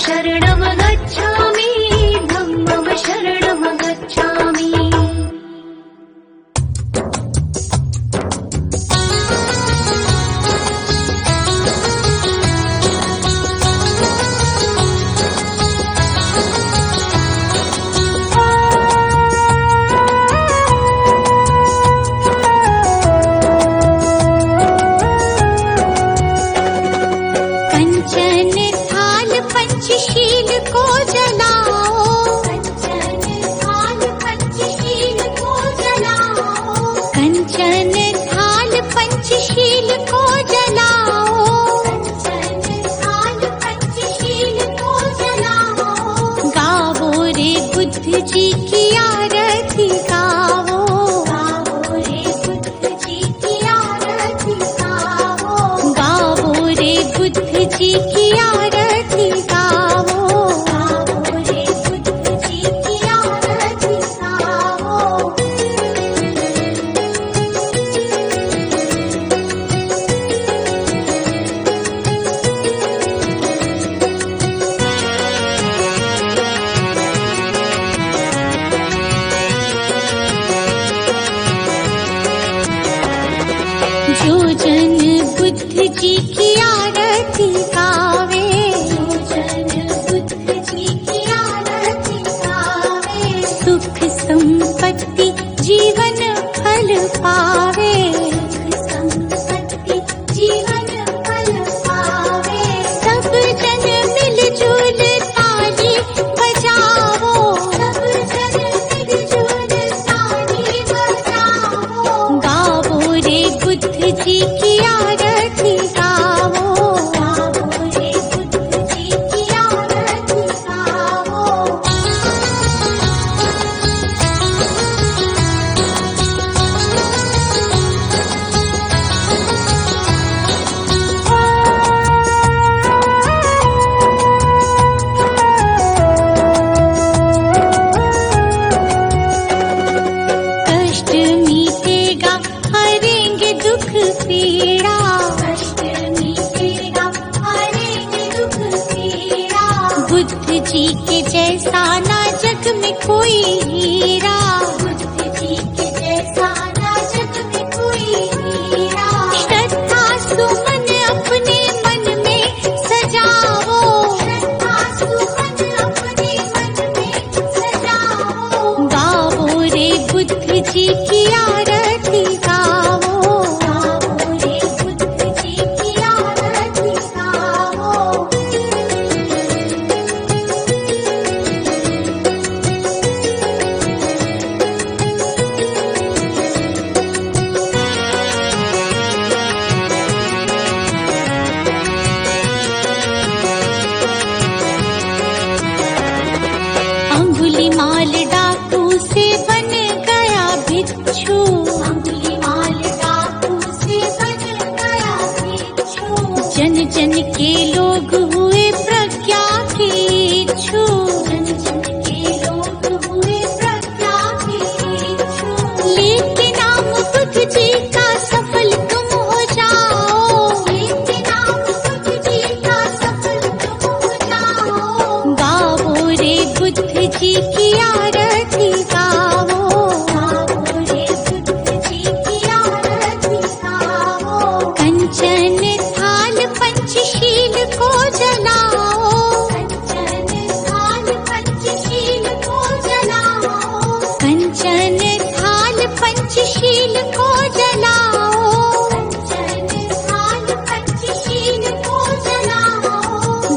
शरणं गच्छामि धम्मं शरणं गच्छामि पंचशील को जलाओ कंचन थाल पंचशील को जलाओ गावो रे बुद्ध जी की आरती गावो रे बुद्ध जी की आरती गावो रे बुद्ध जी की आरती गावो रे बुद्ध जी की आरती गावो जो जन बुद्ध जी की आरती गावे सुख संपत्ति जीवन फल पावे सब जन मिलजुल ताली बजाओ गावो रे बुद्ध जी की आरती गावो रे बुद्ध जी की आरती गावो कष्ट मीटेगा हरेंगे दुख पीड़ा बुद्ध जी के जैसा ना जग में कोई हीरा श्रद्धा सुमन अपने मन में सजाओ गावो रे बुद्ध जी की आरती गावो रे बुद्ध जी की आरती गावो अंगुलीमाल डाकू से बन गया भिक्षु जन जन के लोग हुए प्रज्ञा के इच्छु लेके नाम बुद्ध जी का सफल तुम हो जाओ गावो रे बुद्ध जी की आरती गावो रे बुद्ध जी की आरती गावो कंचन थाल पंचशील को जलाओ कंचन थाल पंचशील को जलाओ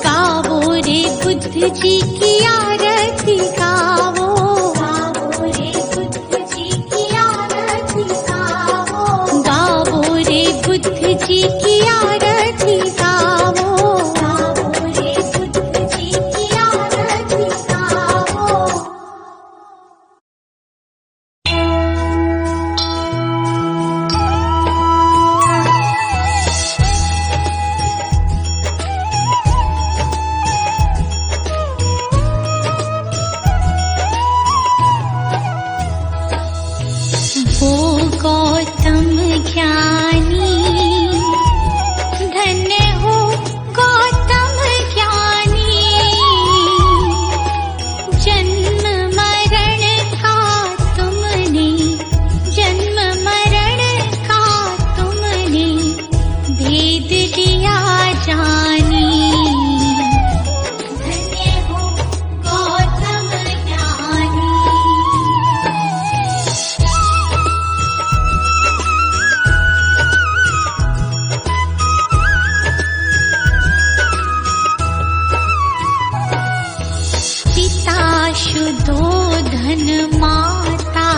गावो रे बुद्ध जी की आरती गावो रे बुद्ध जी की आरती गावो रे बुद्ध जी की आरती गावो रे बुद्ध जी की आरती गावो उदोधन माता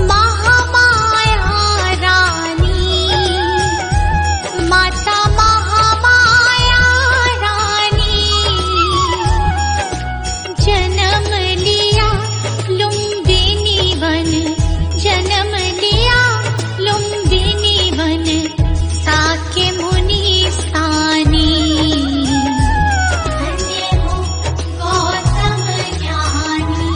महामाया रानी, माता महामाया रानी, जन्म लिया लुम्बिनी वन, जन्म लिया लुम्बिनी वन, साके मुनि स्थानी। धन्य हो गौतम ज्ञानी।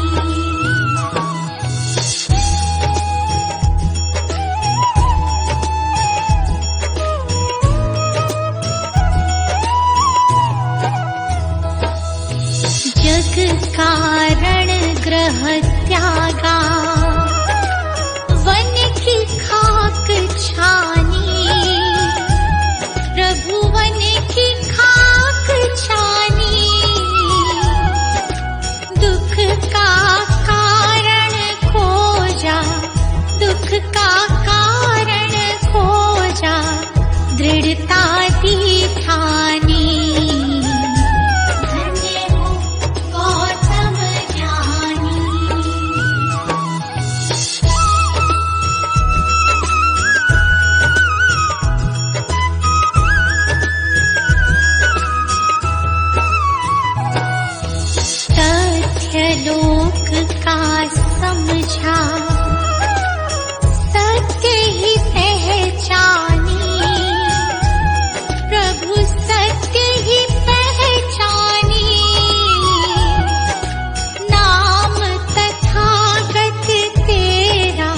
जग कारण ग्रह त्यागा, वन की खाक छानी, प्रभु वन की खाक छानी। दुख का कारण खोजा, दुख का कारण खोजा, दृढ़ता दी ठानी। धन्य हो गौतम ज्ञानी। तथ्य लोक का समझा, सत्य ही पहचानी, प्रभु सत्य ही पहचानी। नाम तथागत तेरा,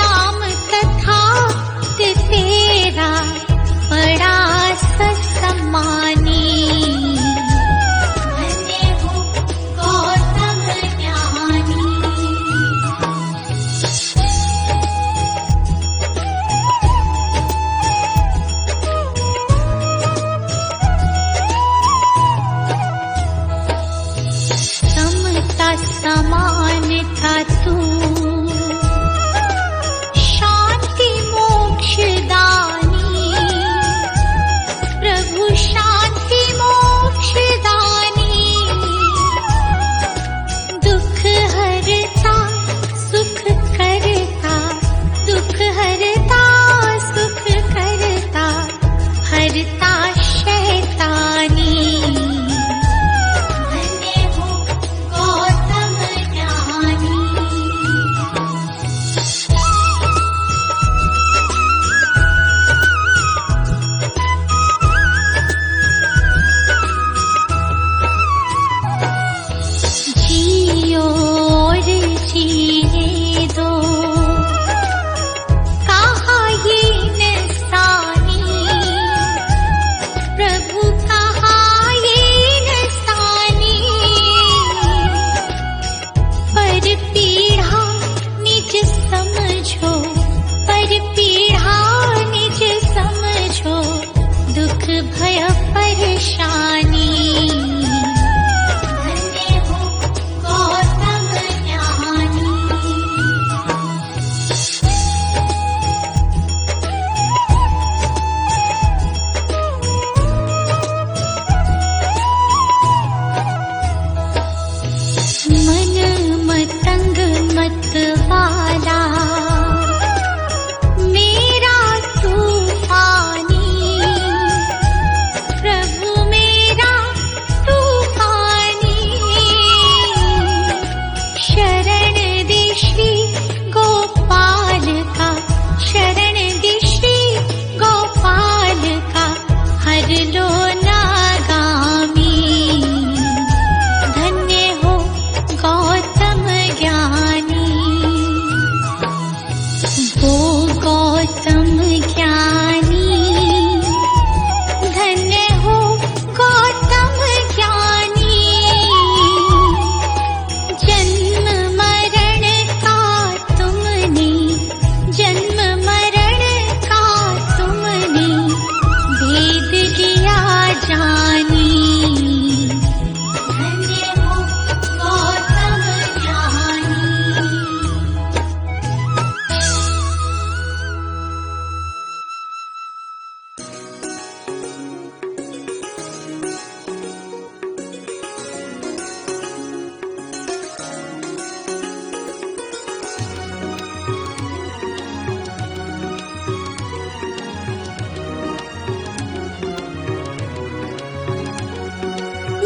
नाम तथागत तेरा, बड़ा सत्सम्मानी। धन्य हो गौतम ज्ञानी।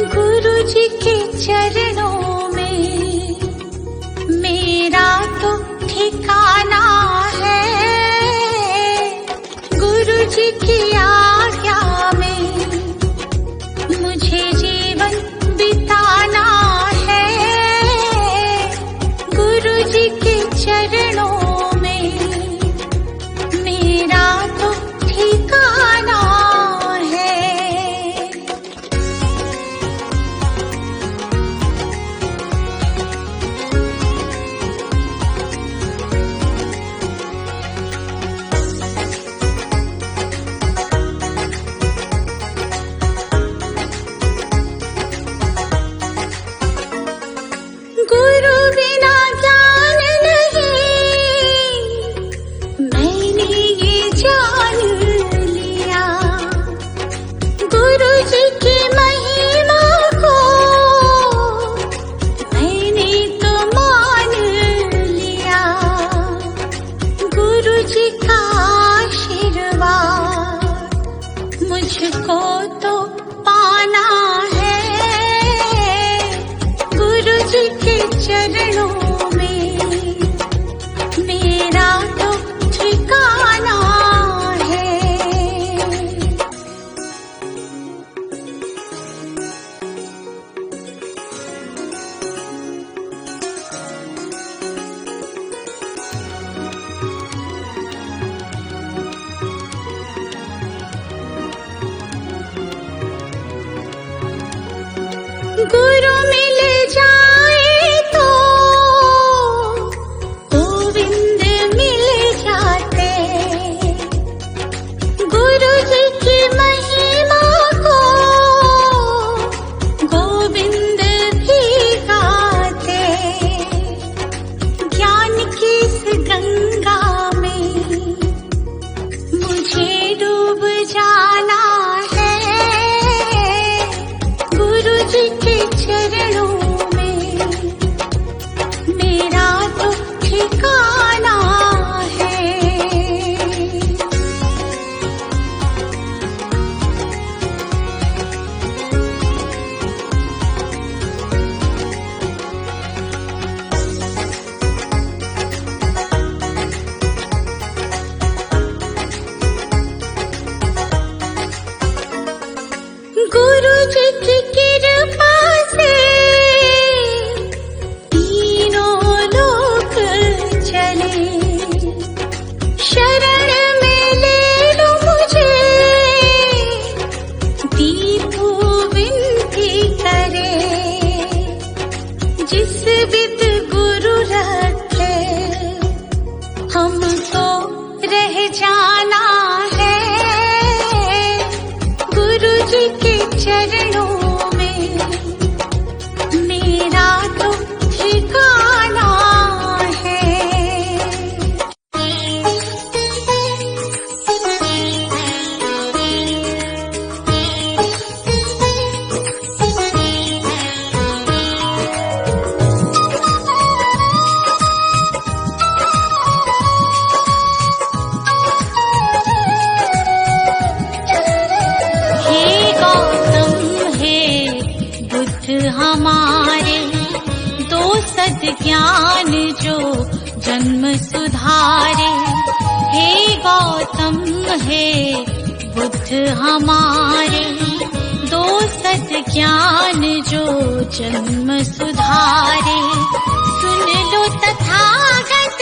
गुरु जी के चरणों में मेरा तो ठिकाना है। गुरु जी की आज्ञा में मुझे जीवन बिताना है। गुरु जी के चरणों में मेरा तो ठिकाना है। गुरु बिना ज्ञान नहीं, मैंने ये जान लिया। गुरु जी की महिमा को मैंने तो मान लिया। गुरु जी का आशीर्वाद मुझको तो पाना है। गुरु जी के चरणों में मेरा तो ठिकाना है। गुरु मिल जाए तो गोविंद मिल जाते। गुरु जी की महिमा को गोविंद भी गाते। ज्ञान की इस गंगा में मुझे डूब जाना है। गुरु जी के चरणों में मेरा तो ठिकाना है। गुरु जी की कृपा से तीनों लोक चले। शरण में ले लो मुझे, दीपू विनती करे। जिस विद गुरु रखे हमको रह जाना है। गुरु जी के चरणों में मेरा तो ठिकाना है। हे गौतम हे बुद्ध हमारे, दो सद्ज्ञान जो जन्म सुधारे। हे गौतम हे बुद्ध हमारे, दो सद्ज्ञान जो जन्म सुधारे। सुन लो तथागत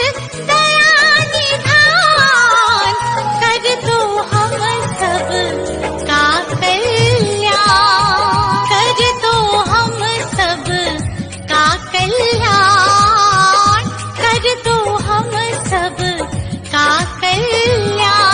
दया निधान, कर दो हम सब का कल्याण। कर दो हम सब का कल्याण। कर दो हम सब का कल्याण।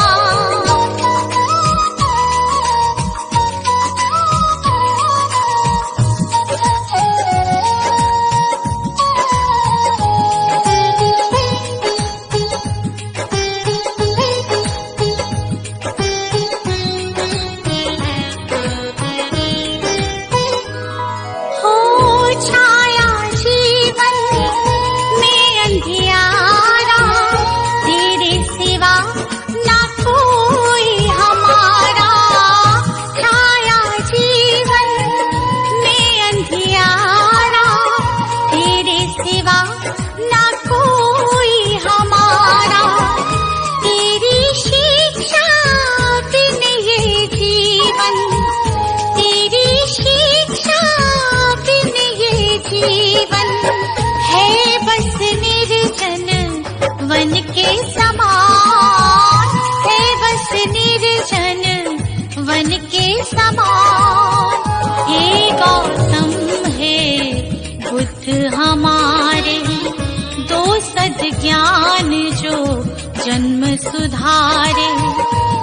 सुधारे।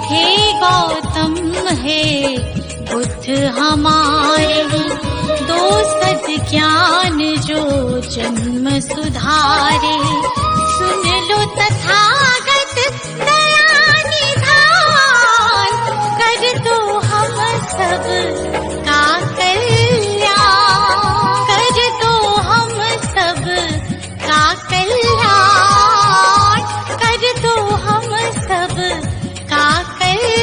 हे गौतम हे बुद्ध हमारे, दो सद ज्ञान जो जन्म सुधारे। सुन लो तथागत दया निधान, कर दो हम सब का कल्याण, कर दो हम सब का कल्याण, कर दो हम सब का कल्याण।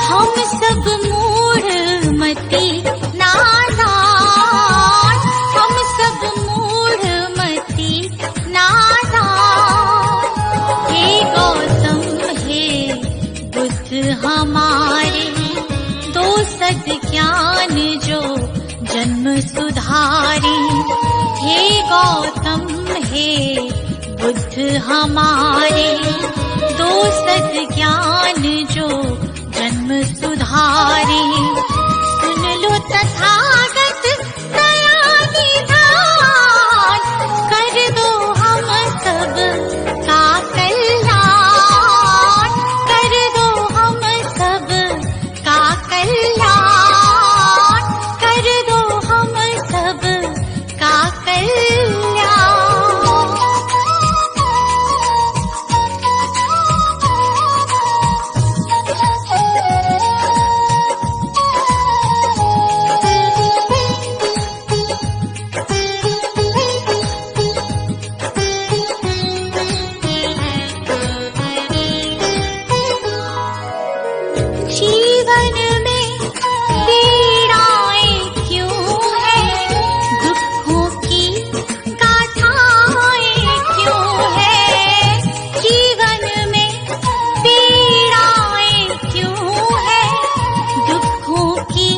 हम सब मूढ़ मति नादान, हम सब मूढ़ मति नादान। हे गौतम हे बुद्ध हमारे, दो सद ज्ञान जो जन्म सुधारे। हे गौतम हे बुद्ध हमारे, दो सद ज्ञान जो जन्म सुधारे। सुन लो तथागत दया निधान, कर दो हम सब का कल्याण, कर दो हम सब का कल्याण, कर दो हम सब का कल्याण। जीवन में पीड़ाएं क्यों हैं, दुखों की गाथाएं क्यों हैं। जीवन में पीड़ाएं क्यों हैं, दुखों की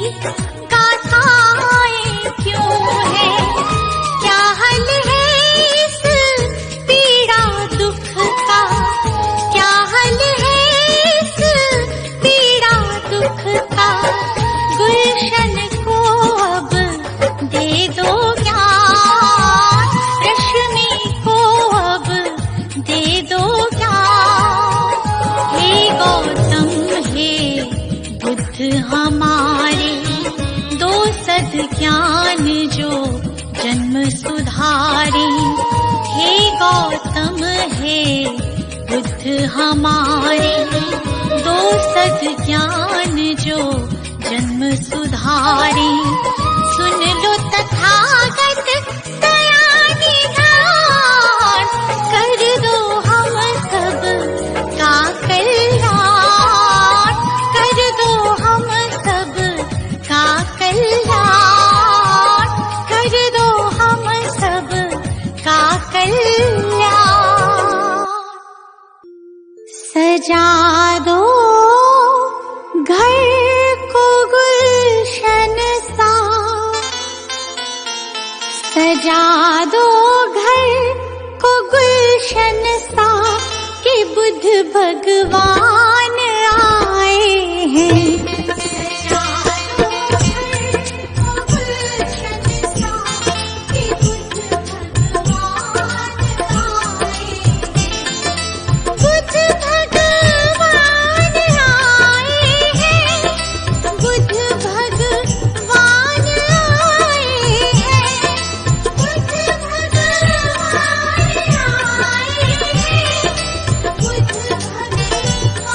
गाथाएं क्यों हैं। क्या हल है इस पीड़ा दुख का, क्या हल है इस पीड़ा दुख का। गुलशन को अब दे दो ज्ञान, रश्मि को अब दे दो ज्ञान। हे गौतम हे बुद्ध हमारे, दो सद ज्ञान जो जन्म सुधारे। हे गौतम हे बुद्ध हमारे, दो सद ज्ञान जो जन्म सुधारे। सुन लो तथागत दया निधान, कर दो हम सब का कल्याण, कर दो हम सब का कल्याण, कर दो हम सब का कल्याण। सजा दो घर को गुलशन सा, सजा दो घर को गुलशन सा, कि बुद्ध भगवान आए हैं। सजा दो घर को गुलशन सा, कि बुद्ध भगवान आए हैं। बुद्ध भगवान आए हैं, बुद्ध भगवान आए हैं, बुद्ध भगवान आए हैं, बुद्ध भगवान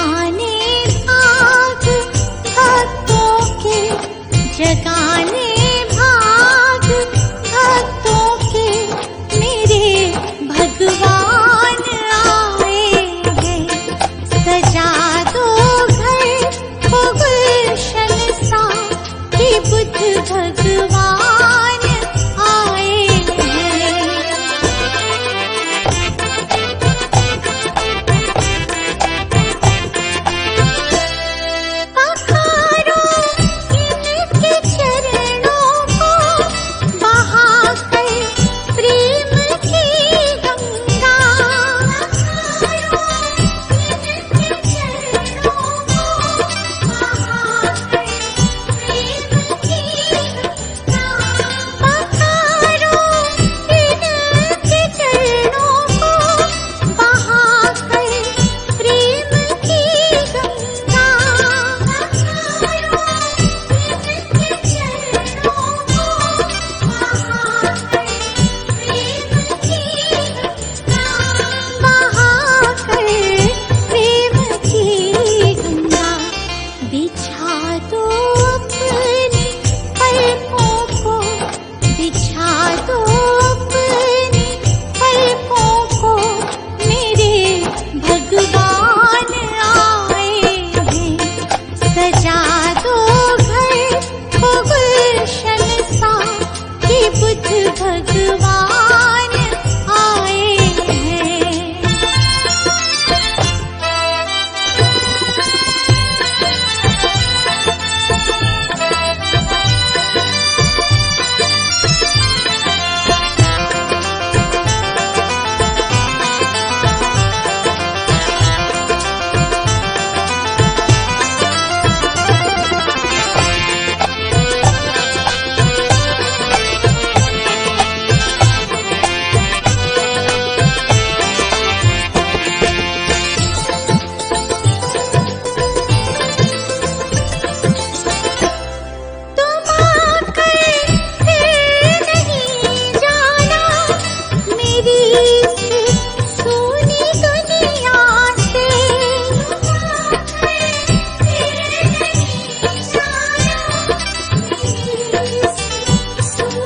जगाने भाग भक्तों के, जगाने भाग भक्तों के, मेरे भगवान आए हैं। सजा दो घर को गुलशन सा, कि बुद्ध भगवान आए हैं। पखारो इनके चरणों को, बहाकर प्रेम की गंगा। पखारो इनके चरणों को, बहाकर प्रेम की गंगा। पखारो इनके चरणों को, बहाकर प्रेम की गंगा। पखारो इनके चरणों को, बहाकर प्रेम की गंगा। बहाकर प्रेम की गंगा। बिछा दो अपने पलकों को, बिछा दो अपने पलकों को, मेरे भगवान आए हैं। सजा दो घर को गुलशन सा, कि बुद्ध भगवान आए हैं। तुम आकर फिर नहीं जाना, मेरी इस सूनी दुनिया से। तुम आकर फिर नहीं जाना, मेरी इस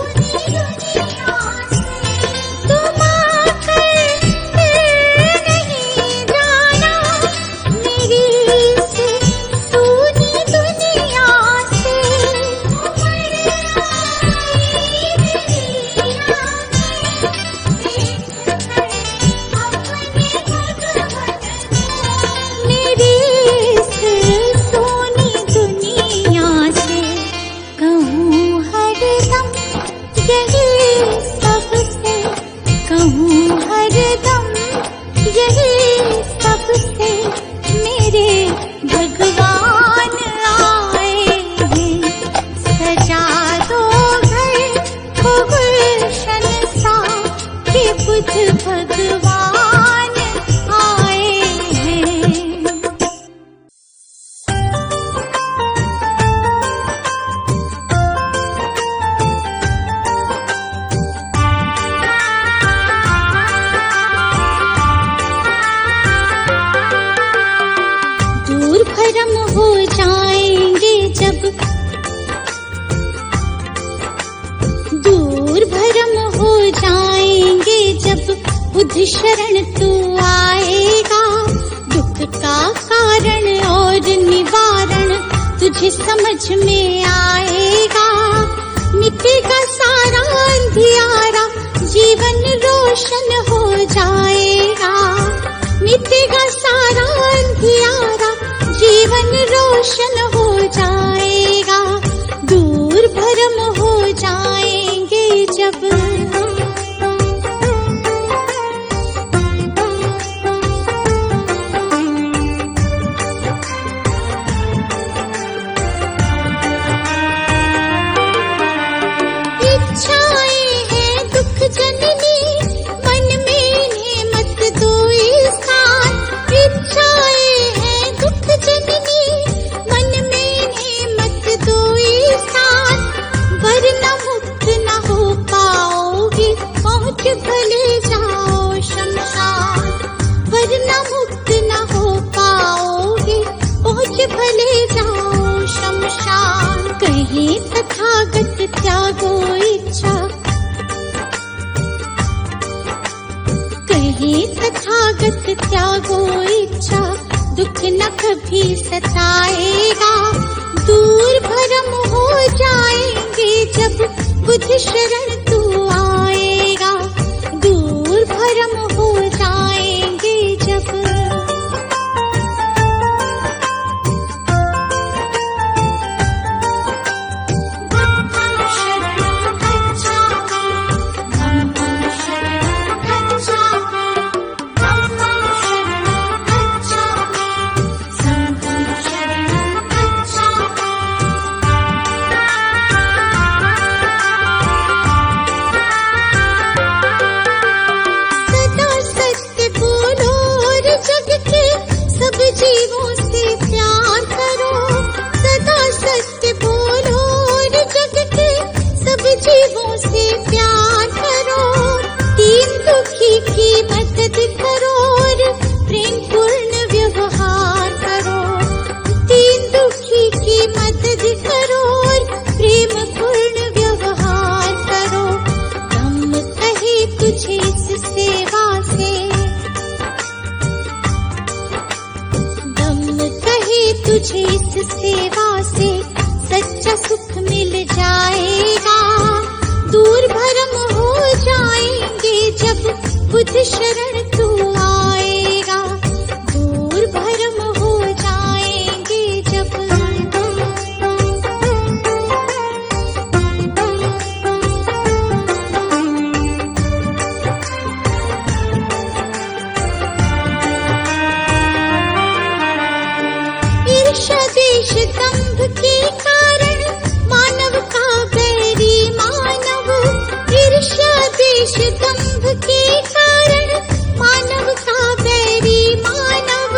सूनी दुनिया से। तुम आकर फिर नहीं जाना, मेरी इस सूनी दुनिया से। मेरी इस सोनी दुनिया से कहूँ हरदम यही सबसे, कहूँ हरदम यही सबसे, मेरे भगवान आए हैं। सजा दो घर को गुलशन सा, कि बुद्ध भगवान आए हैं। दूर भरम हो जाएंगे जब, दूर भरम हो जाएंगे जब, बुद्ध शरण तू आएगा। दुख का कारण और निवारण तुझे समझ में आएगा। मिटेगा सारा अंधियारा, जीवन रोशन हो जाएगा। मिटेगा सारा अंधियारा, जीवन रोशन हो जाएगा। दूर भरम हो जाएंगे जब। इच्छाएं हैं दुख जननी, मन में इन्हें मत दो स्थान। इच्छाएं हैं दुख जननी, मन भले जाओ शमशान। कहे तथागत त्यागो इच्छा, कहे तथागत त्यागो इच्छा, दुख न कभी सताएगा। दूर भरम हो जाएंगे जब बुद्ध शरण तू आएगा। दूर भरम हो जाएंगे जब। जीवों से प्यार करो, सदा सत्य बोलो और जग के सब जीवों से प्यार करो। दीन दुखी की मदद करो और प्रेम पूर्ण व्यवहार करो। दीन दुखी की मदद करो और प्रेम पूर्ण व्यवहार करो। हम कहे तुझे इस सेवा से, तुझे इस सेवा से सच्चा सुख मिल जाएगा। दूर भरम हो जाएंगे जब बुद्ध शरण तू आएगा। दूर भरम हो जाएंगे जब। देश दंभ के कारण मानव का बैरी मानव। ईर्ष्या देश दंभ के कारण मानव का बैरी मानव।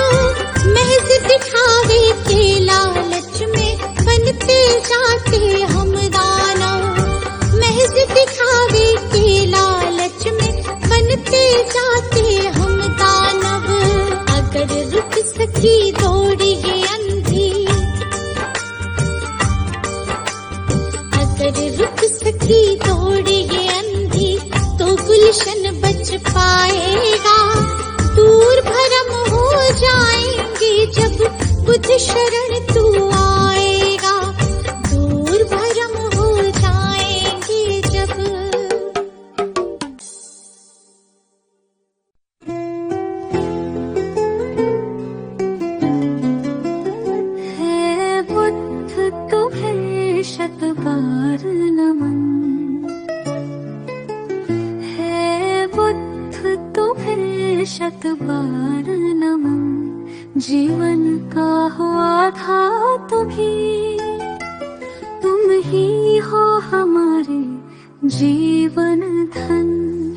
महज दिखावे के लालच में बनते जाते हम दानव। महज दिखावे के लालच में बनते जाते हम दानव। अगर रुक सकी दौड़ी ये अंधी, अगर रुक सकी दौड़ ये अंधी, तो गुलशन बच पाएगा। दूर भरम हो जाएंगे जब बुद्ध शरण तू आएगा। दूर भरम हो जाएंगे जब। शत बार नमन है बुद्ध तुम्हें, शत बार नमन। जीवन का हुआ था तुम्ही, तुम ही हो हमारे जीवन धन।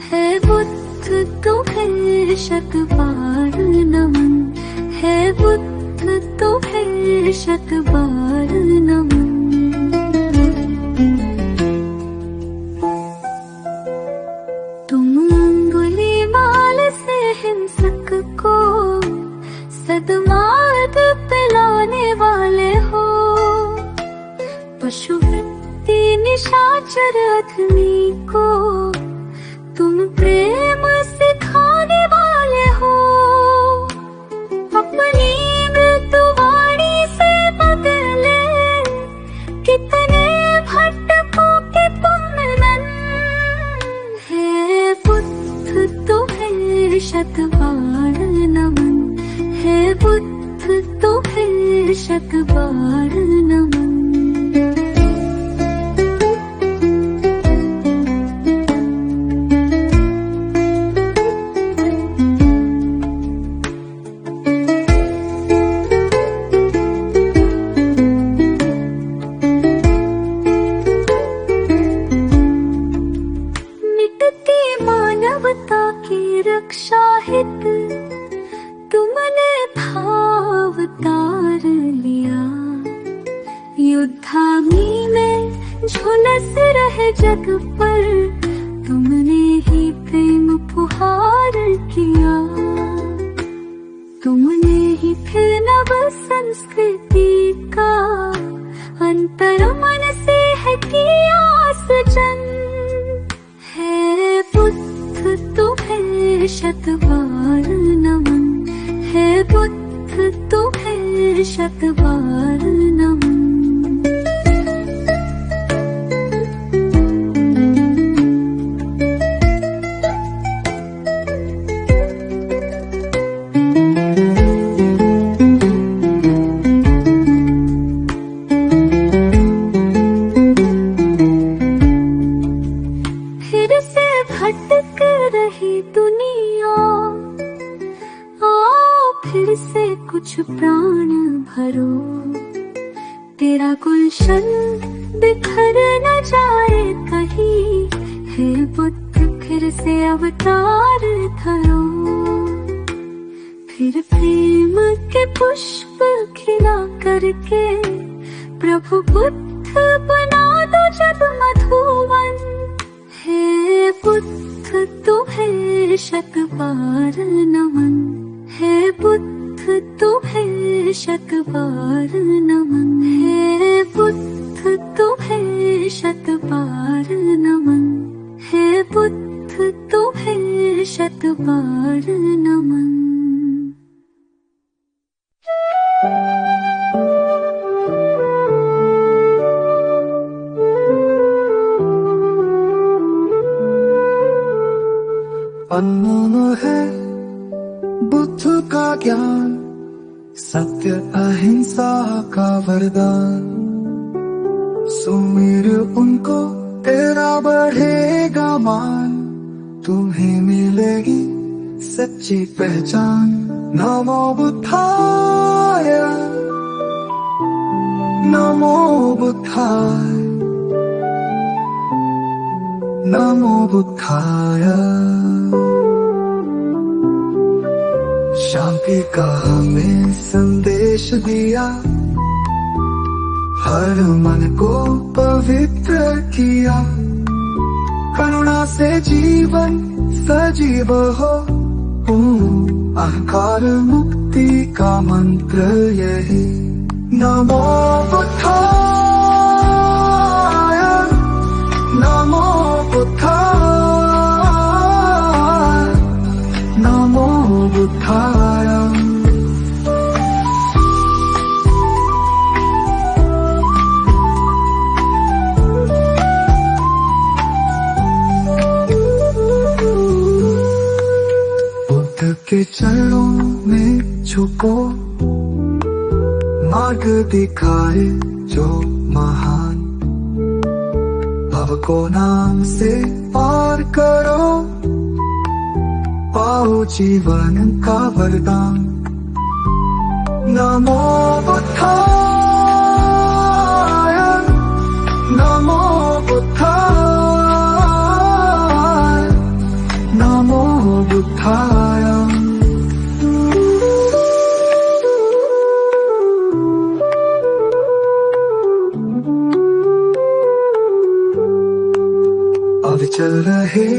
है बुद्ध तुम्हें शत बार नमन, है बुद्ध तुम्हें शत बार नमन। हिंसक को सदमार्ग पिलाने वाले हो। पशुवृत्ति निशाचर अधमी को तुम प्रेम सिखाने वाले हो। अपनी मृत्युवाणी से बदले कितने भटकों के तुम नन। है बुद्ध तुम्हें शत बार नमन, है बुद्ध तुम्हें शत बार नमन। रक्षा हित तुमने भाव तार लिया। युद्धाग्नि में झुलस रहे जग पर तुमने ही प्रेम फुहार किया। तुमने ही फिर नव संस्कृति शत बार नमन। फिर से भटक रही दुनिया, आओ फिर से कुछ प्राण भरो। तेरा गुलशन बिखर न जाए कहीं, हे बुद्ध फिर से अवतार धरो। फिर प्रेम के पुष्प खिला करके प्रभु बुद्ध बना दो जब मधुवन। हे बुद्ध तुम्हें शत बार नमन, हे बुद्ध तुम्हें शत बार नमन, हे बुद्ध तुम्हें शत बार नमन, हे बुद्ध तुम्हें शत बार नमन। अनमोल है बुद्ध का ज्ञान, सत्य अहिंसा का वरदान। सुमिर उनको तेरा बढ़ेगा मान, तुम्हें मिलेगी सच्ची पहचान। नमो बुद्धाय, नमो बुद्धाय, नमो बुद्धाय। शांति का हमें संदेश दिया, हर मन को पवित्र किया। करुणा से जीवन सजीव हो, अहंकार मुक्ति का मंत्र यही। नमो बुद्धाय, नमो बुद्धाय, नमो बुद्धाय। बुद्ध के चरणों में झुको, मार्ग दिखाए जो महान। भव को नाम से पार करो, पाओ जीवन का वरदान। नमो बुद्धाय, नमो बुद्धाय, नमो बुद्धाय। अब चल रहे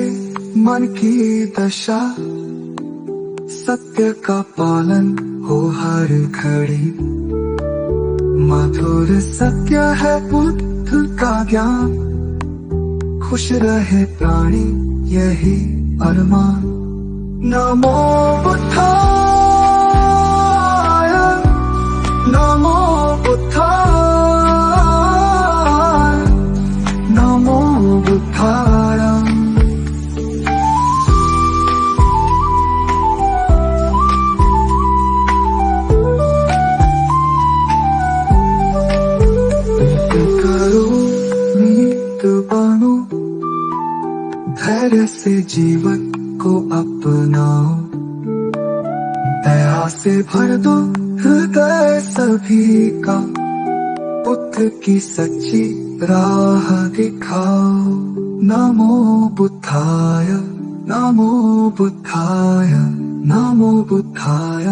मन की दशा, सत्य का पालन हो हर घड़ी। मधुर सत्य है बुद्ध का ज्ञान, खुश रहे प्राणी यही अरमान। नमो बुद्धाय, नमो बुद्धाय, नमो बुद्धाय। धैर्य से जीवन को अपनाओ, दया से भर दो हृदय सभी का। बुद्ध की सच्ची राह दिखाओ। नमो बुद्धाय, नमो बुद्धाय, नमो बुद्धाय,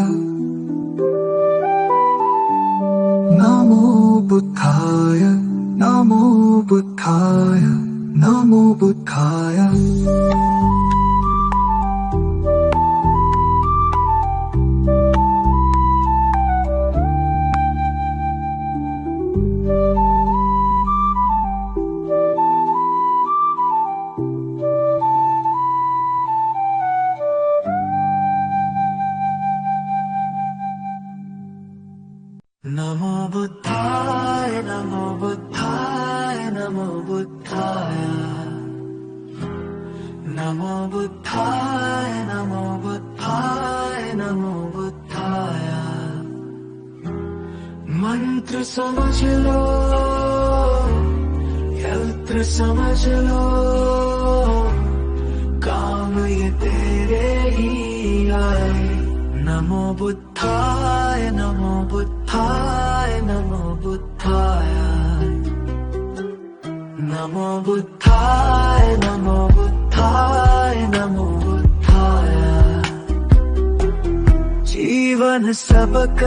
नमो बुद्धाय, नमो बुद्धाय, नमो बुद्धाय। नमो बुद्धाय नमो बुद्धाय नमो बुद्धाय नमो बुद्धाय नमो बुद्धाय नमो बुद्धाय मंत्र समझ लो यंत्र समझ लो काम ये तेरे ही आए नमो बुद्धाय नमो बुद्धाय नमो बुद्धाय नमो बुद्धाय नमो बुद्धाय नमो बुद्धाय जीवन सबक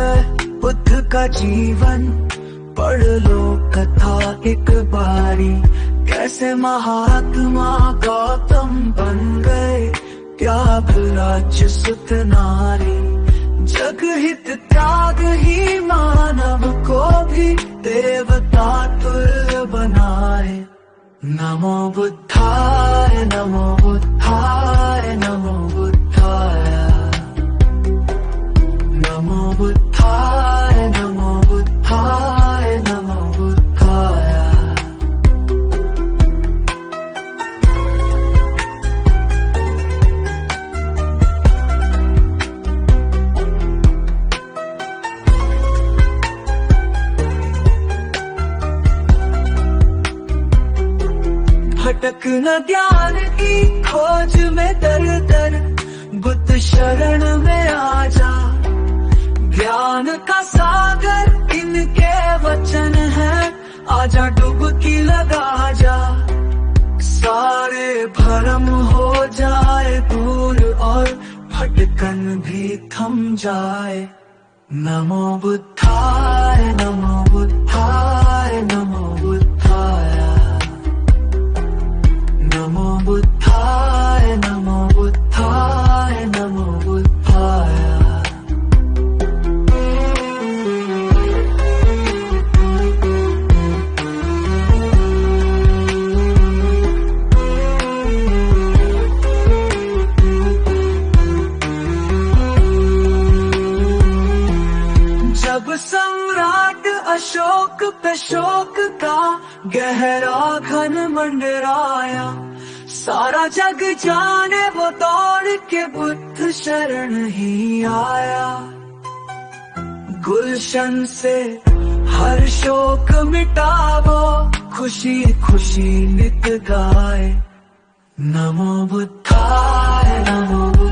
बुद्ध का जीवन पढ़ लो कथा एक बारी कैसे महात्मा गौतम बन गए त्याग राज्य सुत नारी जग हित त्याग ही मानव को भी देवता तुल्य बनाए नमो बुद्धाय नमो बुद्धाय नमो बुद्धाय नमो बुद्धाय नमो बुद्धाय नमो बुद्धाय भटक न ज्ञान की खोज में दर दर बुद्ध शरण में आ जा ज्ञान का सागर इनके वचन है आजा डुबकी लगा जा सारे भरम हो जाए दूर और भटकन भी थम जाए नमो बुद्धाय नमो बुद्धाय नमो बुद्धाय नमो बुद्धाय नमो बुद्धाय नमो बुद्धाय जब सम्राट अशोक पे शोक का गहरा घन मंडराया सारा जग जाने वो दौड़ के बुद्ध शरण ही आया गुलशन से हर शोक मिटावो खुशी खुशी नित गाए नमो बुद्धाय नमो